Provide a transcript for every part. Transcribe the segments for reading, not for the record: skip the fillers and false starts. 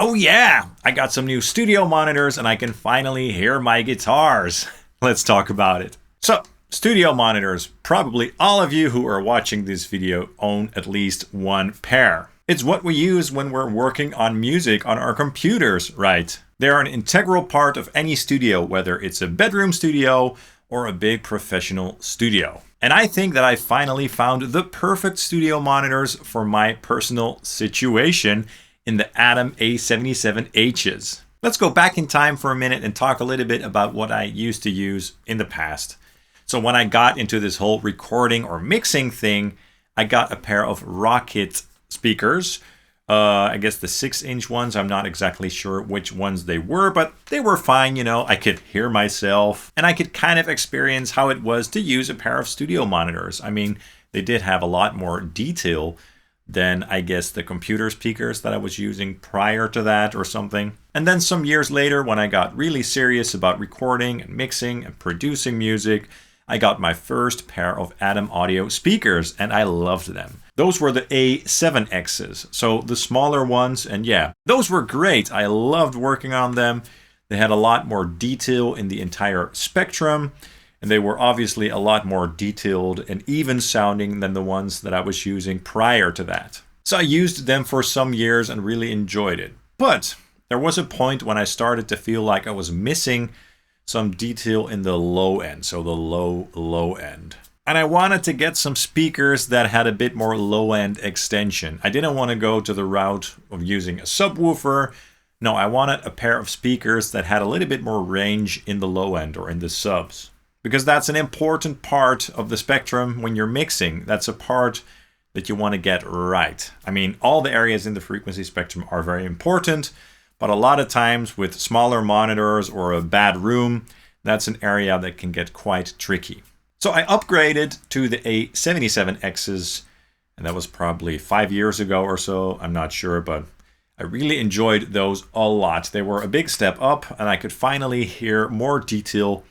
Oh yeah, I got some new studio monitors and I can finally hear my guitars. Let's talk about it. So, studio monitors. Probably all of you who are watching this video own at least one pair. It's what we use when we're working on music on our computers, right? They're an integral part of any studio, whether it's a bedroom studio or a big professional studio. And I think that I finally found the perfect studio monitors for my personal situation in the Atom A77Hs. Let's go back in time for a minute and talk a little bit about what I used to use in the past. So when I got into this whole recording or mixing thing, I got a pair of Rocket speakers. I guess the 6-inch ones. I'm not exactly sure which ones they were, but they were fine, you know. I could hear myself and I could kind of experience how it was to use a pair of studio monitors. I mean, they did have a lot more detail than, I guess, the computer speakers that I was using prior to that or something. And then some years later, when I got really serious about recording and mixing and producing music, I got my first pair of Atom audio speakers and I loved them. Those were the A7Xs, so the smaller ones, and yeah, those were great. I loved working on them. They had a lot more detail in the entire spectrum, and they were obviously a lot more detailed and even sounding than the ones that I was using prior to that. So I used them for some years and really enjoyed it. But there was a point when I started to feel like I was missing some detail in the low end, so the low end. And I wanted to get some speakers that had a bit more low end extension. I didn't want to go to the route of using a subwoofer. No, I wanted a pair of speakers that had a little bit more range in the low end or in the subs. Because that's an important part of the spectrum when you're mixing. That's a part that you want to get right. I mean, all the areas in the frequency spectrum are very important, but a lot of times with smaller monitors or a bad room, that's an area that can get quite tricky. So I upgraded to the A77Xs, and that was probably 5 years ago or so. I'm not sure, but I really enjoyed those a lot. They were a big step up, and I could finally hear more detail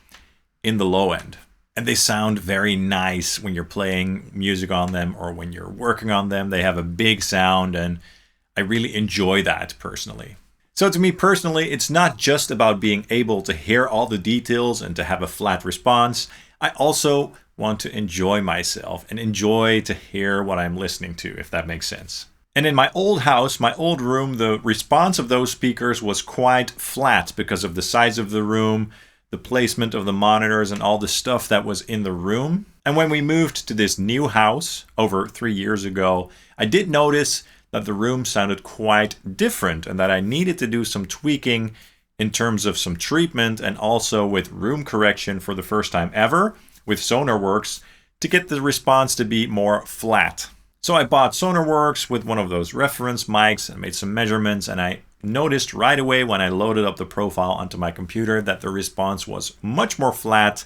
in the low end. And they sound very nice when you're playing music on them or when you're working on them. They have a big sound, and I really enjoy that personally. So to me personally, it's not just about being able to hear all the details and to have a flat response. I also want to enjoy myself and enjoy to hear what I'm listening to, if that makes sense. And in my old house, my old room, the response of those speakers was quite flat because of the size of the room, the placement of the monitors, and all the stuff that was in the room. And when we moved to this new house over 3 years ago, I did notice that the room sounded quite different and that I needed to do some tweaking in terms of some treatment and also with room correction for the first time ever with Sonar Works to get the response to be more flat. So I bought Sonar Works with one of those reference mics and made some measurements, and I noticed right away when I loaded up the profile onto my computer that the response was much more flat,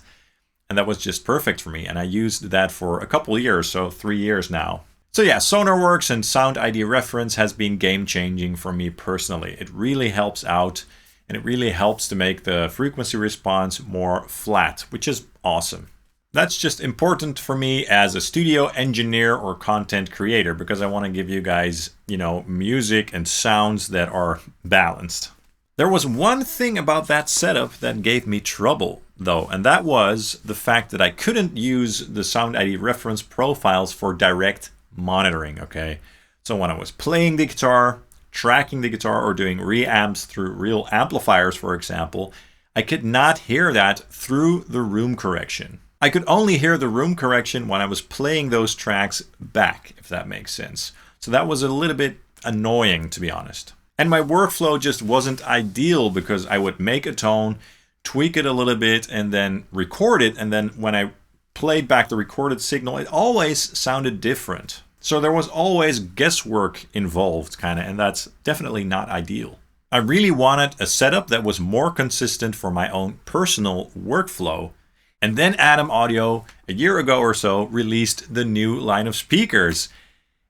and that was just perfect for me. And I used that for a couple of years, so 3 years now. So yeah, Sonar Works and Sound ID reference has been game changing for me personally. It really helps out. And it really helps to make the frequency response more flat, which is awesome. That's just important for me as a studio engineer or content creator because I want to give you guys, music and sounds that are balanced. There was one thing about that setup that gave me trouble, though, and that was the fact that I couldn't use the Sound ID reference profiles for direct monitoring, okay? So when I was playing the guitar, tracking the guitar, or doing reamps through real amplifiers, for example, I could not hear that through the room correction. I could only hear the room correction when I was playing those tracks back, if that makes sense. So that was a little bit annoying, to be honest. And my workflow just wasn't ideal because I would make a tone, tweak it a little bit, and then record it. And then when I played back the recorded signal, it always sounded different. So there was always guesswork involved, and that's definitely not ideal. I really wanted a setup that was more consistent for my own personal workflow. And then Atom Audio, a year ago or so, released the new line of speakers.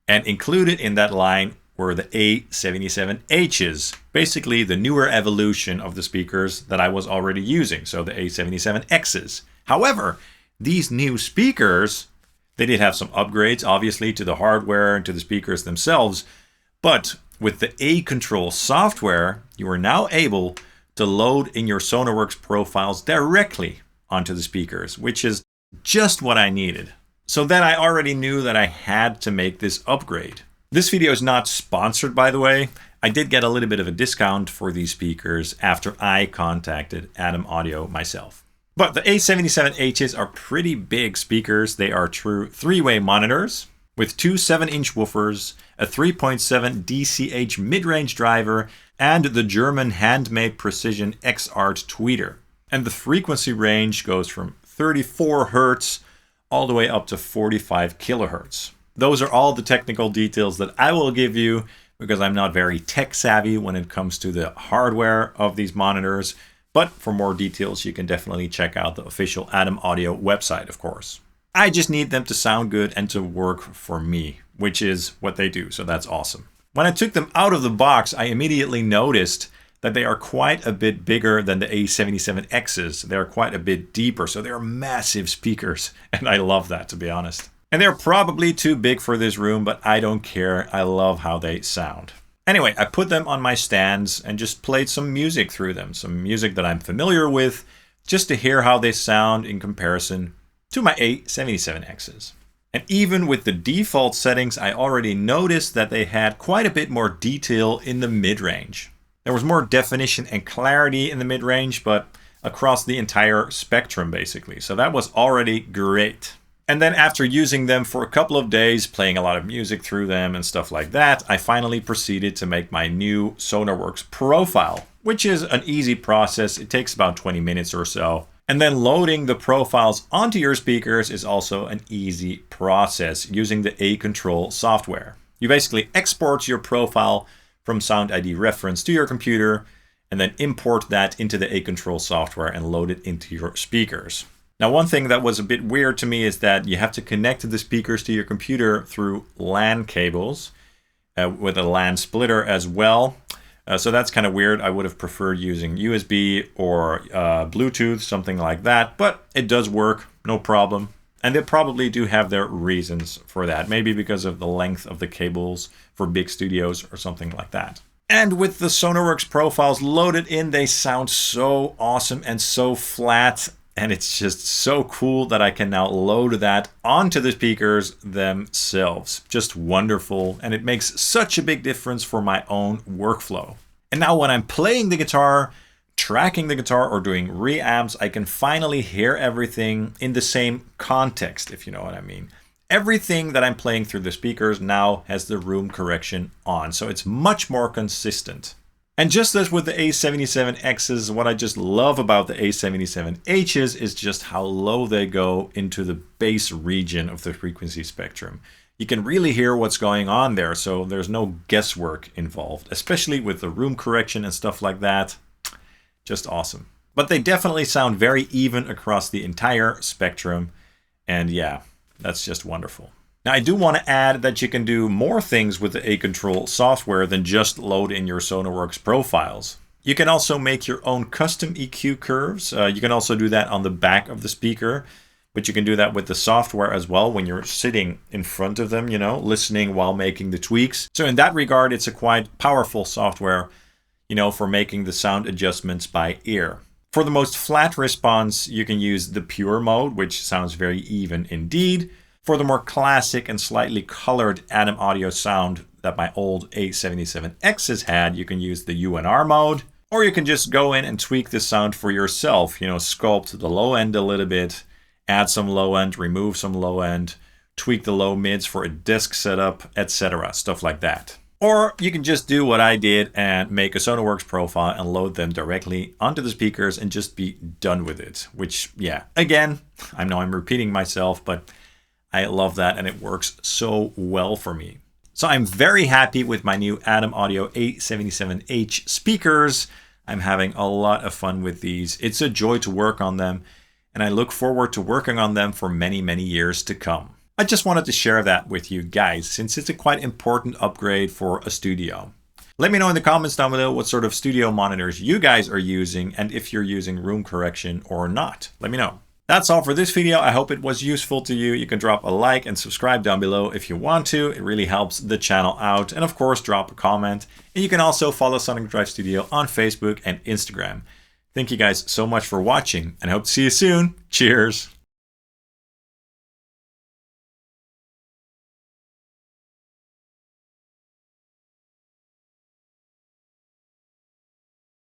And included in that line were the A77Hs, basically the newer evolution of the speakers that I was already using, so the A77Xs. However, these new speakers, they did have some upgrades, obviously, to the hardware and to the speakers themselves. But with the AControl software, you are now able to load in your Sonar Works profiles directly onto the speakers, which is just what I needed. So then I already knew that I had to make this upgrade. This video is not sponsored, by the way. I did get a little bit of a discount for these speakers after I contacted Adam Audio myself. But the A77Hs are pretty big speakers. They are true three-way monitors with two 7-inch woofers, a 3.7 DCH mid-range driver, and the German handmade precision X-Art tweeter. And the frequency range goes from 34 Hz all the way up to 45 kilohertz. Those are all the technical details that I will give you because I'm not very tech savvy when it comes to the hardware of these monitors. But for more details, you can definitely check out the official Adam Audio website, of course. I just need them to sound good and to work for me, which is what they do, so that's awesome. When I took them out of the box, I immediately noticed that they are quite a bit bigger than the A77Xs. They're quite a bit deeper, so they're massive speakers, and I love that, to be honest. And they're probably too big for this room, but I don't care. I love how they sound. Anyway, I put them on my stands and just played some music through them, some music that I'm familiar with, just to hear how they sound in comparison to my A77Xs. And even with the default settings, I already noticed that they had quite a bit more detail in the mid-range. There was more definition and clarity in the mid-range, but across the entire spectrum, basically. So that was already great. And then after using them for a couple of days, playing a lot of music through them and stuff like that, I finally proceeded to make my new Sonar Works profile, which is an easy process. It takes about 20 minutes or so. And then loading the profiles onto your speakers is also an easy process using the AControl software. You basically export your profile from Sound ID reference to your computer and then import that into the AControl software and load it into your speakers. Now, one thing that was a bit weird to me is that you have to connect the speakers to your computer through LAN cables with a LAN splitter as well. So that's kind of weird. I would have preferred using USB or Bluetooth, something like that. But it does work, no problem. And they probably do have their reasons for that. Maybe because of the length of the cables for big studios or something like that. And with the Sonar Works profiles loaded in, they sound so awesome and so flat. And it's just so cool that I can now load that onto the speakers themselves. Just wonderful. And it makes such a big difference for my own workflow. And now when I'm playing the guitar, tracking the guitar, or doing reamps, I can finally hear everything in the same context, if you know what I mean. Everything that I'm playing through the speakers now has the room correction on. So it's much more consistent. And just as with the A77Xs, what I just love about the A77Hs is just how low they go into the bass region of the frequency spectrum. You can really hear what's going on there, so there's no guesswork involved, especially with the room correction and stuff like that. Just awesome. But they definitely sound very even across the entire spectrum, and yeah, that's just wonderful. Now, I do want to add that you can do more things with the AControl software than just load in your Sonar Works profiles. You can also make your own custom EQ curves. You can also do that on the back of the speaker, but you can do that with the software as well when you're sitting in front of them, you know, listening while making the tweaks. So in that regard, it's a quite powerful software, you know, for making the sound adjustments by ear. For the most flat response, you can use the pure mode, which sounds very even indeed. For the more classic and slightly colored Adam Audio sound that my old A77Xs had, you can use the UNR mode, or you can just go in and tweak the sound for yourself, you know, sculpt the low end a little bit, add some low end, remove some low end, tweak the low mids for a desk setup, etc., stuff like that. Or you can just do what I did and make a Sonar Works profile and load them directly onto the speakers and just be done with it, which, yeah, again, I know I'm repeating myself, but I love that, and it works so well for me. So I'm very happy with my new Adam Audio A77H speakers. I'm having a lot of fun with these. It's a joy to work on them, and I look forward to working on them for many, many years to come. I just wanted to share that with you guys, since it's a quite important upgrade for a studio. Let me know in the comments down below what sort of studio monitors you guys are using, and if you're using room correction or not. Let me know. That's all for this video. I hope it was useful to you. You can drop a like and subscribe down below if you want to. It really helps the channel out. And of course, drop a comment. And you can also follow Sonic Drive Studio on Facebook and Instagram. Thank you guys so much for watching, and I hope to see you soon. Cheers!